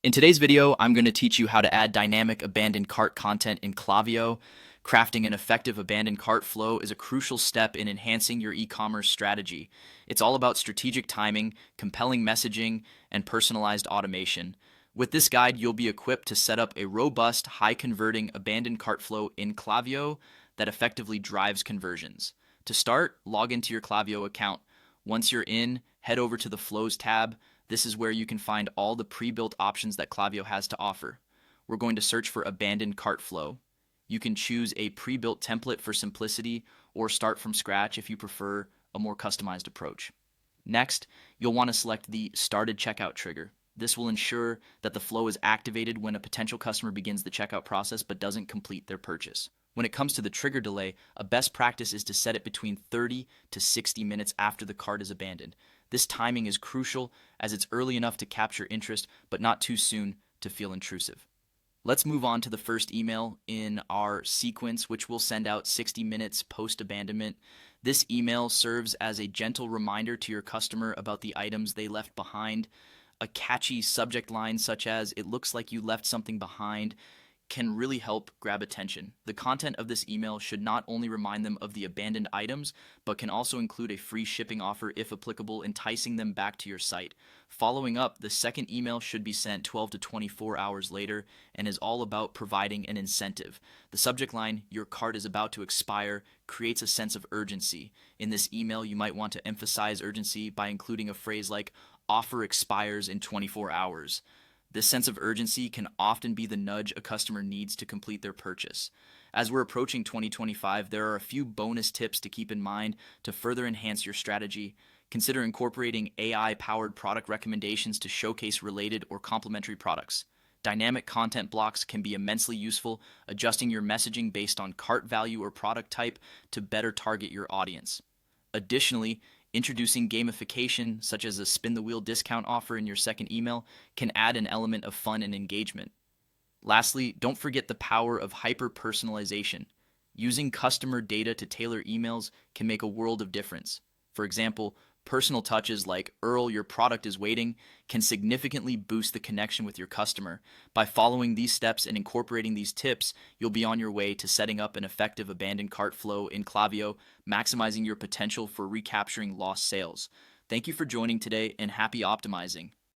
In today's video, I'm going to teach you how to add dynamic abandoned cart content in Klaviyo. Crafting an effective abandoned cart flow is a crucial step in enhancing your e-commerce strategy. It's all about strategic timing, compelling messaging, and personalized automation. With this guide, you'll be equipped to set up a robust, high-converting abandoned cart flow in Klaviyo that effectively drives conversions. To start, log into your Klaviyo account. Once you're in, head over to the Flows tab. This is where you can find all the pre-built options that Klaviyo has to offer. We're going to search for abandoned cart flow. You can choose a pre-built template for simplicity or start from scratch if you prefer a more customized approach. Next, you'll want to select the started checkout trigger. This will ensure that the flow is activated when a potential customer begins the checkout process but doesn't complete their purchase. When it comes to the trigger delay, a best practice is to set it between 30 to 60 minutes after the cart is abandoned. This timing is crucial as it's early enough to capture interest but not too soon to feel intrusive. Let's move on to the first email in our sequence, which we'll send out 60 minutes post-abandonment. This email serves as a gentle reminder to your customer about the items they left behind. A catchy subject line such as, "It looks like you left something behind," can really help grab attention. The content of this email should not only remind them of the abandoned items, but can also include a free shipping offer if applicable, enticing them back to your site. Following up, the second email should be sent 12 to 24 hours later and is all about providing an incentive. The subject line, "Your cart is about to expire," creates a sense of urgency. In this email, you might want to emphasize urgency by including a phrase like, "Offer expires in 24 hours." This sense of urgency can often be the nudge a customer needs to complete their purchase. As we're approaching 2025, there are a few bonus tips to keep in mind to further enhance your strategy. Consider incorporating AI-powered product recommendations to showcase related or complementary products. Dynamic content blocks can be immensely useful, adjusting your messaging based on cart value or product type to better target your audience. Additionally, introducing gamification, such as a spin the wheel discount offer in your second email, can add an element of fun and engagement. Lastly, don't forget the power of hyper-personalization. Using customer data to tailor emails can make a world of difference. For example, personal touches like, "Earl, your product is waiting," can significantly boost the connection with your customer. By following these steps and incorporating these tips, you'll be on your way to setting up an effective abandoned cart flow in Klaviyo, maximizing your potential for recapturing lost sales. Thank you for joining today and happy optimizing.